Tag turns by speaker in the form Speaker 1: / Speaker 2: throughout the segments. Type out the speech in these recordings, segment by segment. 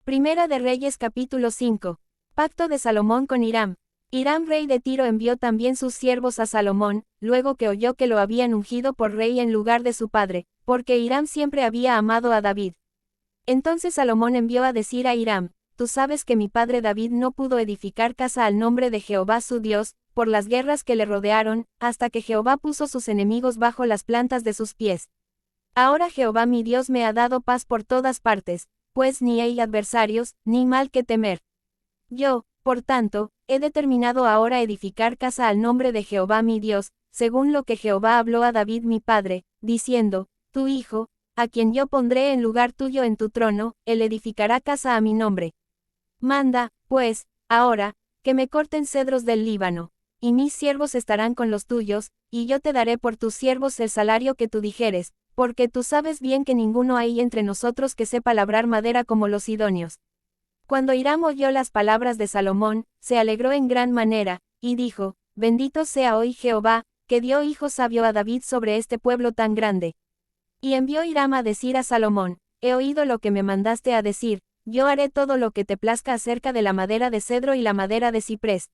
Speaker 1: Primera de Reyes capítulo 5. Pacto de Salomón con Hiram. Hiram rey de Tiro envió también sus siervos a Salomón, luego que oyó que lo habían ungido por rey en lugar de su padre, porque Hiram siempre había amado a David. Entonces Salomón envió a decir a Hiram: Tú sabes que mi padre David no pudo edificar casa al nombre de Jehová su Dios, por las guerras que le rodearon, hasta que Jehová puso sus enemigos bajo las plantas de sus pies. Ahora Jehová mi Dios me ha dado paz por todas partes, pues ni hay adversarios, ni mal que temer. Yo, por tanto, he determinado ahora edificar casa al nombre de Jehová mi Dios, según lo que Jehová habló a David mi padre, diciendo: Tu hijo, a quien yo pondré en lugar tuyo en tu trono, él edificará casa a mi nombre. Manda, pues, ahora, que me corten cedros del Líbano, y mis siervos estarán con los tuyos, y yo te daré por tus siervos el salario que tú dijeres, porque tú sabes bien que ninguno hay entre nosotros que sepa labrar madera como los sidonios. Cuando Hiram oyó las palabras de Salomón, se alegró en gran manera, y dijo: Bendito sea hoy Jehová, que dio hijo sabio a David sobre este pueblo tan grande. Y envió Hiram a decir a Salomón: He oído lo que me mandaste a decir, yo haré todo lo que te plazca acerca de la madera de cedro y la madera de ciprés.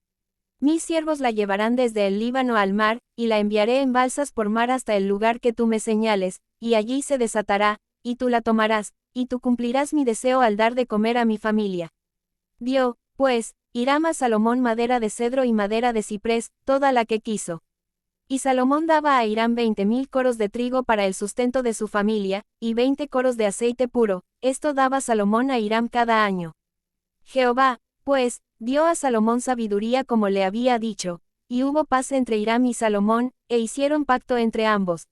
Speaker 1: Mis siervos la llevarán desde el Líbano al mar, y la enviaré en balsas por mar hasta el lugar que tú me señales, y allí se desatará, y tú la tomarás, y tú cumplirás mi deseo al dar de comer a mi familia. Dio, pues, Hiram a Salomón madera de cedro y madera de ciprés, toda la que quiso. Y Salomón daba a Hiram 20,000 coros de trigo para el sustento de su familia, y 20 coros de aceite puro, esto daba Salomón a Hiram cada año. Jehová, pues, dio a Salomón sabiduría como le había dicho, y hubo paz entre Hiram y Salomón, e hicieron pacto entre ambos.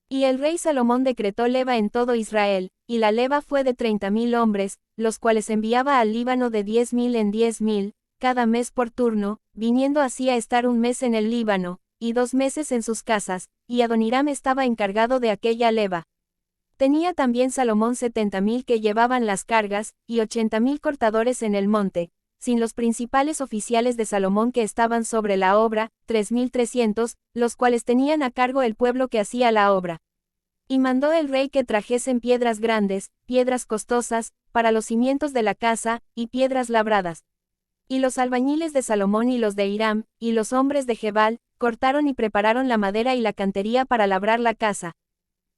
Speaker 1: Y el rey Salomón decretó leva en todo Israel, y la leva fue de 30,000 hombres, los cuales enviaba al Líbano de 10,000 en 10,000, cada mes por turno, viniendo así a estar un mes en el Líbano, y 2 meses en sus casas, y Adoniram estaba encargado de aquella leva. Tenía también Salomón 70,000 que llevaban las cargas, y 80,000 cortadores en el monte, sin los principales oficiales de Salomón que estaban sobre la obra, 3,300, los cuales tenían a cargo el pueblo que hacía la obra. Y mandó el rey que trajesen piedras grandes, piedras costosas, para los cimientos de la casa, y piedras labradas. Y los albañiles de Salomón y los de Hiram, y los hombres de Gebal, cortaron y prepararon la madera y la cantería para labrar la casa.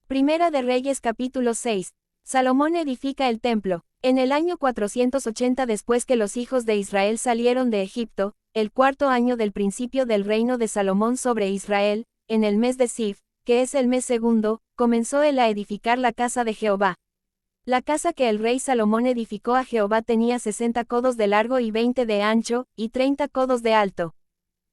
Speaker 1: Primera de Reyes capítulo 6. Salomón edifica el templo. En el año 480 después que los hijos de Israel salieron de Egipto, el 4.º año del principio del reino de Salomón sobre Israel, en el mes de Sif, que es el mes segundo, comenzó él a edificar la casa de Jehová. La casa que el rey Salomón edificó a Jehová tenía 60 codos de largo y 20 de ancho, y 30 codos de alto.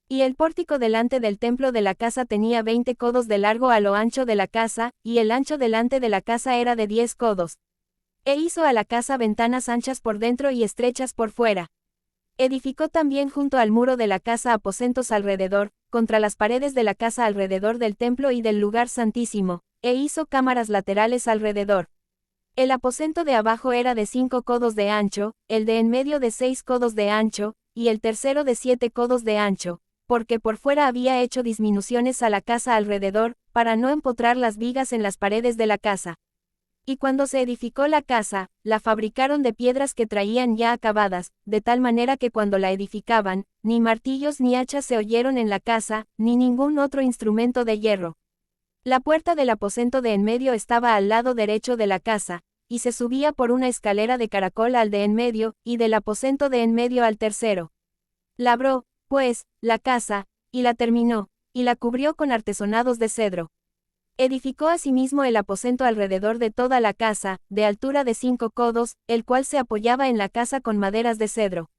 Speaker 1: Y el pórtico delante del templo de la casa tenía 20 codos de largo a lo ancho de la casa, y el ancho delante de la casa era de 10 codos. E hizo a la casa ventanas anchas por dentro y estrechas por fuera. Edificó también junto al muro de la casa aposentos alrededor, contra las paredes de la casa alrededor del templo y del lugar santísimo, e hizo cámaras laterales alrededor. El aposento de abajo era de 5 codos de ancho, el de en medio de 6 codos de ancho, y el tercero de 7 codos de ancho, porque por fuera había hecho disminuciones a la casa alrededor, para no empotrar las vigas en las paredes de la casa. Y cuando se edificó la casa, la fabricaron de piedras que traían ya acabadas, de tal manera que cuando la edificaban, ni martillos ni hachas se oyeron en la casa, ni ningún otro instrumento de hierro. La puerta del aposento de en medio estaba al lado derecho de la casa, y se subía por una escalera de caracol al de en medio, y del aposento de en medio al tercero. Labró, pues, la casa, y la terminó, y la cubrió con artesonados de cedro. Edificó asimismo el aposento alrededor de toda la casa, de altura de 5 codos, el cual se apoyaba en la casa con maderas de cedro.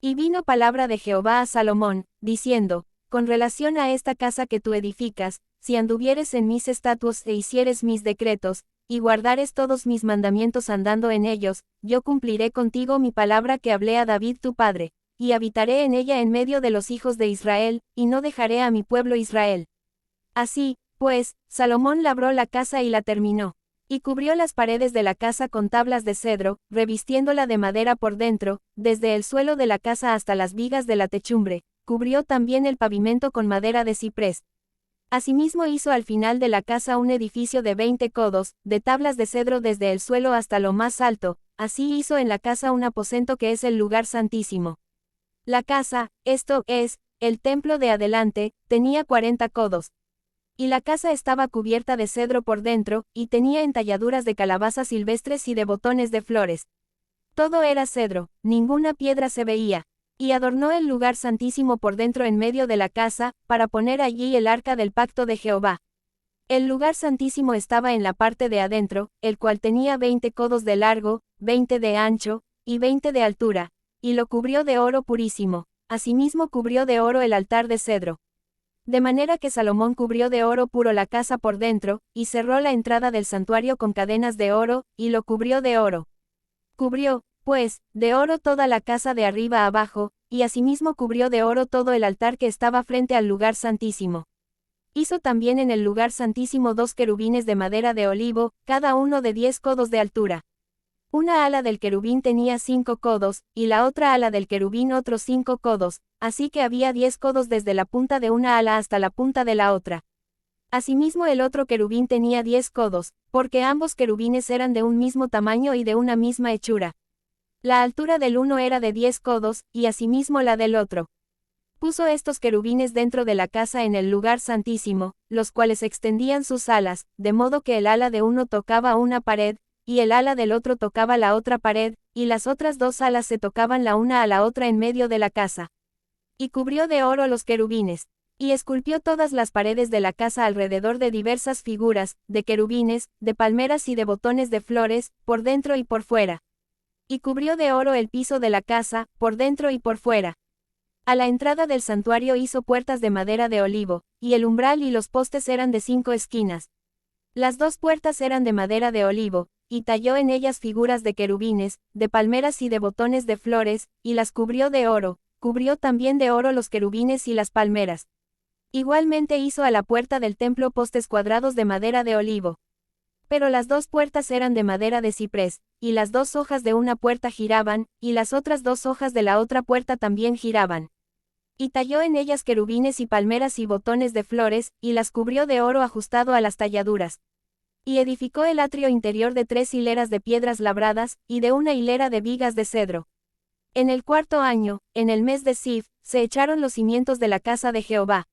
Speaker 1: Y vino palabra de Jehová a Salomón, diciendo: Con relación a esta casa que tú edificas, si anduvieres en mis estatutos e hicieres mis decretos, y guardares todos mis mandamientos andando en ellos, yo cumpliré contigo mi palabra que hablé a David tu padre, y habitaré en ella en medio de los hijos de Israel, y no dejaré a mi pueblo Israel. Así, pues, Salomón labró la casa y la terminó, y cubrió las paredes de la casa con tablas de cedro, revistiéndola de madera por dentro, desde el suelo de la casa hasta las vigas de la techumbre, cubrió también el pavimento con madera de ciprés. Asimismo hizo al final de la casa un edificio de 20 codos, de tablas de cedro desde el suelo hasta lo más alto, así hizo en la casa un aposento que es el lugar santísimo. La casa, esto es, el templo de adelante, tenía 40 codos. Y la casa estaba cubierta de cedro por dentro, y tenía entalladuras de calabazas silvestres y de botones de flores. Todo era cedro, ninguna piedra se veía. Y adornó el lugar santísimo por dentro en medio de la casa, para poner allí el arca del pacto de Jehová. El lugar santísimo estaba en la parte de adentro, el cual tenía 20 codos de largo, 20 de ancho, y 20 de altura, y lo cubrió de oro purísimo. Asimismo cubrió de oro el altar de cedro. De manera que Salomón cubrió de oro puro la casa por dentro, y cerró la entrada del santuario con cadenas de oro, y lo cubrió de oro. Cubrió, pues, de oro toda la casa de arriba a abajo, y asimismo cubrió de oro todo el altar que estaba frente al lugar santísimo. Hizo también en el lugar santísimo 2 querubines de madera de olivo, cada uno de 10 codos de altura. Una ala del querubín tenía 5 codos, y la otra ala del querubín otros 5 codos, así que había 10 codos desde la punta de una ala hasta la punta de la otra. Asimismo el otro querubín tenía 10 codos, porque ambos querubines eran de un mismo tamaño y de una misma hechura. La altura del uno era de 10 codos, y asimismo la del otro. Puso estos querubines dentro de la casa en el lugar santísimo, los cuales extendían sus alas, de modo que el ala de uno tocaba una pared, y el ala del otro tocaba la otra pared, y las otras 2 alas se tocaban la una a la otra en medio de la casa. Y cubrió de oro los querubines. Y esculpió todas las paredes de la casa alrededor de diversas figuras, de querubines, de palmeras y de botones de flores, por dentro y por fuera. Y cubrió de oro el piso de la casa, por dentro y por fuera. A la entrada del santuario hizo puertas de madera de olivo, y el umbral y los postes eran de 5 esquinas. Las 2 puertas eran de madera de olivo, y talló en ellas figuras de querubines, de palmeras y de botones de flores, y las cubrió de oro, cubrió también de oro los querubines y las palmeras. Igualmente hizo a la puerta del templo postes cuadrados de madera de olivo. Pero las 2 puertas eran de madera de ciprés, y las 2 hojas de una puerta giraban, y las otras 2 hojas de la otra puerta también giraban. Y talló en ellas querubines y palmeras y botones de flores, y las cubrió de oro ajustado a las talladuras. Y edificó el atrio interior de 3 hileras de piedras labradas, y de una hilera de vigas de cedro. En el 4.º año, en el mes de Siv, se echaron los cimientos de la casa de Jehová.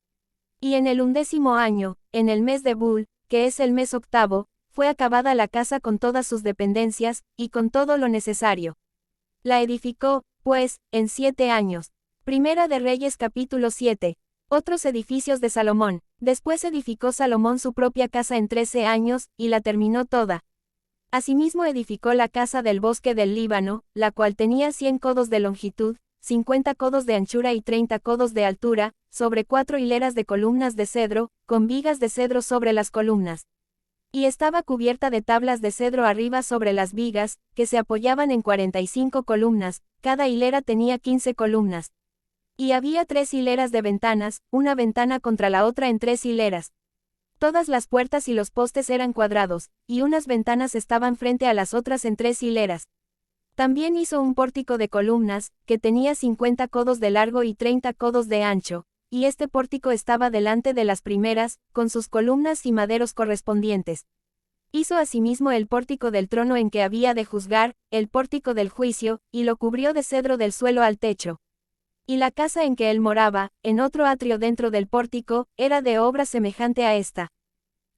Speaker 1: Y en el 11.º año, en el mes de Bul, que es el mes 8º, fue acabada la casa con todas sus dependencias, y con todo lo necesario. La edificó, pues, en 7 años. Primera de Reyes capítulo 7. Otros edificios de Salomón. Después edificó Salomón su propia casa en 13 años, y la terminó toda. Asimismo edificó la casa del bosque del Líbano, la cual tenía 100 codos de longitud, 50 codos de anchura y 30 codos de altura, sobre 4 hileras de columnas de cedro, con vigas de cedro sobre las columnas. Y estaba cubierta de tablas de cedro arriba sobre las vigas, que se apoyaban en 45 columnas, cada hilera tenía 15 columnas. Y había 3 hileras de ventanas, una ventana contra la otra en 3 hileras. Todas las puertas y los postes eran cuadrados, y unas ventanas estaban frente a las otras en 3 hileras. También hizo un pórtico de columnas, que tenía 50 codos de largo y 30 codos de ancho, y este pórtico estaba delante de las primeras, con sus columnas y maderos correspondientes. Hizo asimismo el pórtico del trono en que había de juzgar, el pórtico del juicio, y lo cubrió de cedro del suelo al techo. Y la casa en que él moraba, en otro atrio dentro del pórtico, era de obra semejante a esta.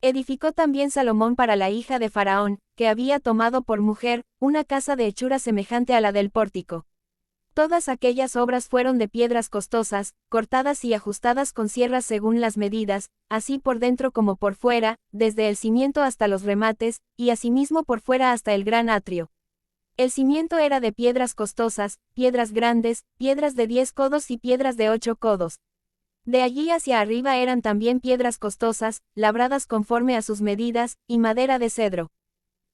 Speaker 1: Edificó también Salomón para la hija de Faraón, que había tomado por mujer, una casa de hechura semejante a la del pórtico. Todas aquellas obras fueron de piedras costosas, cortadas y ajustadas con sierras según las medidas, así por dentro como por fuera, desde el cimiento hasta los remates, y asimismo por fuera hasta el gran atrio. El cimiento era de piedras costosas, piedras grandes, piedras de 10 codos y piedras de 8 codos. De allí hacia arriba eran también piedras costosas, labradas conforme a sus medidas, y madera de cedro.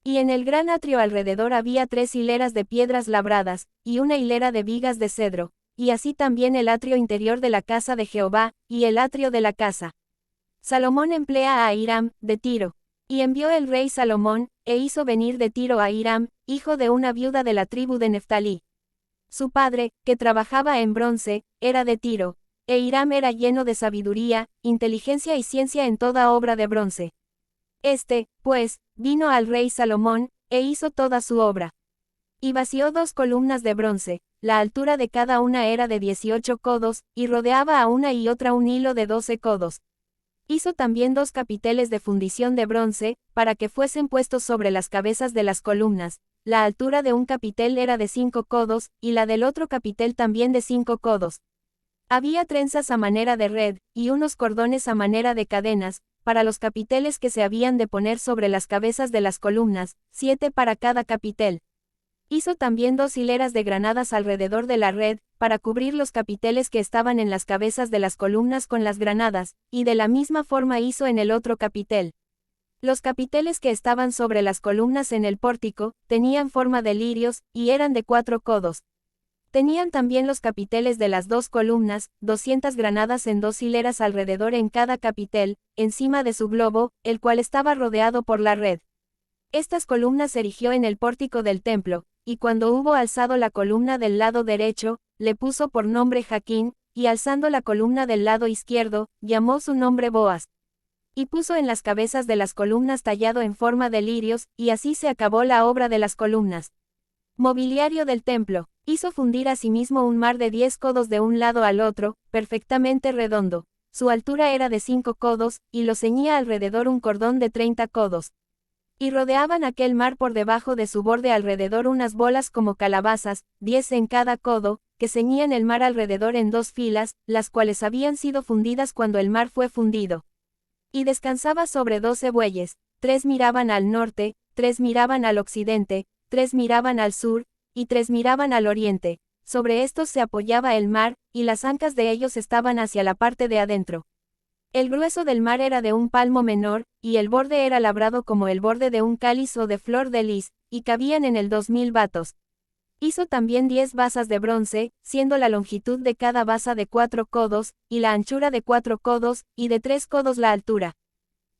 Speaker 1: Y en el gran atrio alrededor había 3 hileras de piedras labradas, y una hilera de vigas de cedro, y así también el atrio interior de la casa de Jehová, y el atrio de la casa. Salomón emplea a Hiram, de Tiro. Y envió el rey Salomón, e hizo venir de Tiro a Hiram, hijo de una viuda de la tribu de Neftalí. Su padre, que trabajaba en bronce, era de Tiro. e Hiram era lleno de sabiduría, inteligencia y ciencia en toda obra de bronce. Pues, vino al rey Salomón, e hizo toda su obra. Y vació 2 columnas de bronce, la altura de cada una era de 18 codos, y rodeaba a una y otra un hilo de 12 codos. Hizo también 2 capiteles de fundición de bronce, para que fuesen puestos sobre las cabezas de las columnas. La altura de un capitel era de 5 codos, y la del otro capitel también de 5 codos. Había trenzas a manera de red, y unos cordones a manera de cadenas, para los capiteles que se habían de poner sobre las cabezas de las columnas, 7 para cada capitel. Hizo también 2 hileras de granadas alrededor de la red, para cubrir los capiteles que estaban en las cabezas de las columnas con las granadas, y de la misma forma hizo en el otro capitel. Los capiteles que estaban sobre las columnas en el pórtico, tenían forma de lirios, y eran de 4 codos. Tenían también los capiteles de las 2 columnas, 200 granadas en 2 hileras alrededor en cada capitel, encima de su globo, el cual estaba rodeado por la red. Estas columnas erigió en el pórtico del templo, y cuando hubo alzado la columna del lado derecho, le puso por nombre Jaquín, y alzando la columna del lado izquierdo, llamó su nombre Boaz. Y puso en las cabezas de las columnas tallado en forma de lirios, y así se acabó la obra de las columnas. Mobiliario del templo. Hizo fundir asimismo un mar de 10 codos de un lado al otro, perfectamente redondo. Su altura era de 5 codos, y lo ceñía alrededor un cordón de 30 codos. Y rodeaban aquel mar por debajo de su borde alrededor unas bolas como calabazas, 10 en cada codo, que ceñían el mar alrededor en 2 filas, las cuales habían sido fundidas cuando el mar fue fundido. Y descansaba sobre 12 bueyes, 3 miraban al norte, 3 miraban al occidente, 3 miraban al sur, y 3 miraban al oriente. Sobre estos se apoyaba el mar, y las ancas de ellos estaban hacia la parte de adentro. El grueso del mar era de un palmo menor, y el borde era labrado como el borde de un cáliz o de flor de lis, y cabían en él 2000 batos. Hizo también 10 basas de bronce, siendo la longitud de cada basa de 4 codos, y la anchura de 4 codos, y de 3 codos la altura.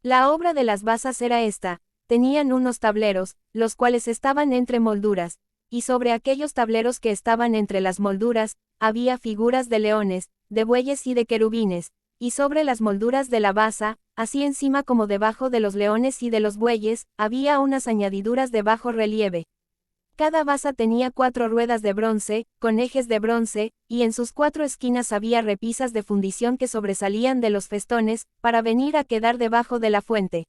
Speaker 1: La obra de las basas era esta: tenían unos tableros, los cuales estaban entre molduras, y sobre aquellos tableros que estaban entre las molduras, había figuras de leones, de bueyes y de querubines. Y sobre las molduras de la basa, así encima como debajo de los leones y de los bueyes, había unas añadiduras de bajo relieve. Cada basa tenía 4 ruedas de bronce, con ejes de bronce, y en sus 4 esquinas había repisas de fundición que sobresalían de los festones, para venir a quedar debajo de la fuente.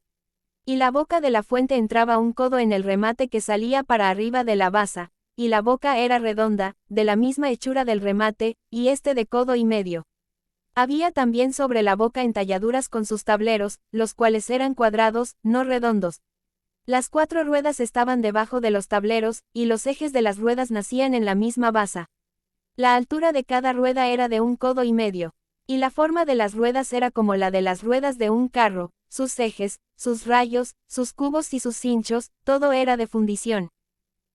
Speaker 1: Y la boca de la fuente entraba un codo en el remate que salía para arriba de la basa, y la boca era redonda, de la misma hechura del remate, y de codo y medio. Había también sobre la boca entalladuras con sus tableros, los cuales eran cuadrados, no redondos. Las 4 ruedas estaban debajo de los tableros, y los ejes de las ruedas nacían en la misma basa. La altura de cada rueda era de 1 codo y medio, y la forma de las ruedas era como la de las ruedas de un carro, sus ejes, sus rayos, sus cubos y sus cinchos, todo era de fundición.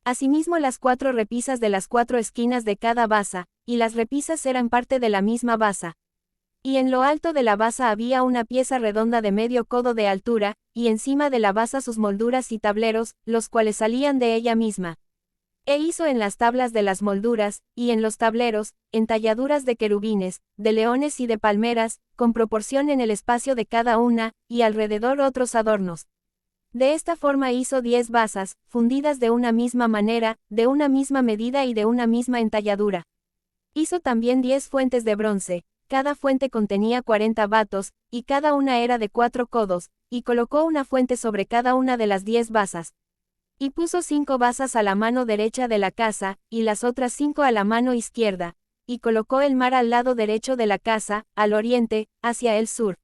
Speaker 1: Asimismo las 4 repisas de las 4 esquinas de cada basa, y las repisas eran parte de la misma basa. Y en lo alto de la basa había una pieza redonda de medio codo de altura, y encima de la basa sus molduras y tableros, los cuales salían de ella misma. E hizo en las tablas de las molduras, y en los tableros, entalladuras de querubines, de leones y de palmeras, con proporción en el espacio de cada una, y alrededor otros adornos. De esta forma hizo 10 basas, fundidas de una misma manera, de una misma medida y de una misma entalladura. Hizo también 10 fuentes de bronce. Cada fuente contenía 40 batos, y cada una era de 4 codos, y colocó una fuente sobre cada una de las 10 basas. Y puso 5 basas a la mano derecha de la casa, y las otras 5 a la mano izquierda, y colocó el mar al lado derecho de la casa, al oriente, hacia el sur.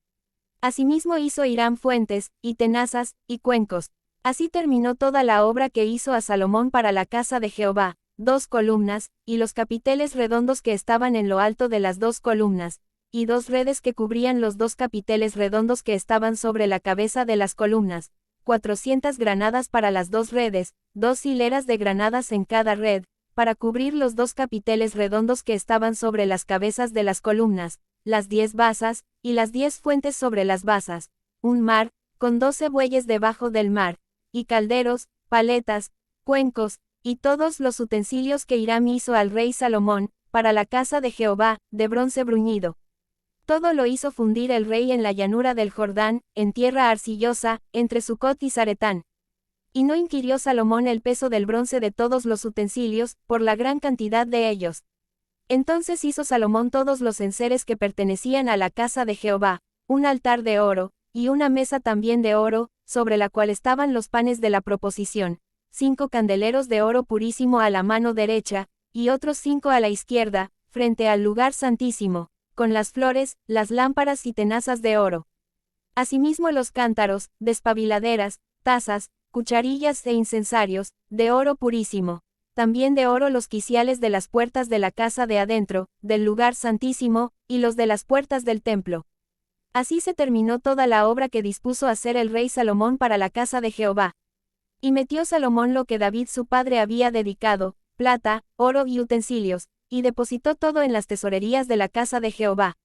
Speaker 1: Asimismo hizo Hiram fuentes, y tenazas, y cuencos. Así terminó toda la obra que hizo a Salomón para la casa de Jehová. 2 columnas, y los capiteles redondos que estaban en lo alto de las 2 columnas, y 2 redes que cubrían los 2 capiteles redondos que estaban sobre la cabeza de las columnas, 400 granadas para las 2 redes, 2 hileras de granadas en cada red, para cubrir los 2 capiteles redondos que estaban sobre las cabezas de las columnas, las 10 basas, y las 10 fuentes sobre las basas, un mar, con 12 bueyes debajo del mar, y calderos, paletas, cuencos, y todos los utensilios que Hiram hizo al rey Salomón, para la casa de Jehová, de bronce bruñido. Todo lo hizo fundir el rey en la llanura del Jordán, en tierra arcillosa, entre Sucot y Zaretán. Y no inquirió Salomón el peso del bronce de todos los utensilios, por la gran cantidad de ellos. Entonces hizo Salomón todos los enseres que pertenecían a la casa de Jehová, un altar de oro, y una mesa también de oro, sobre la cual estaban los panes de la proposición, 5 candeleros de oro purísimo a la mano derecha, y otros 5 a la izquierda, frente al lugar santísimo, con las flores, las lámparas y tenazas de oro. Asimismo los cántaros, despabiladeras, tazas, cucharillas e incensarios, de oro purísimo. También de oro los quiciales de las puertas de la casa de adentro, del lugar santísimo, y los de las puertas del templo. Así se terminó toda la obra que dispuso hacer el rey Salomón para la casa de Jehová. Y metió Salomón lo que David su padre había dedicado, plata, oro y utensilios, y depositó todo en las tesorerías de la casa de Jehová.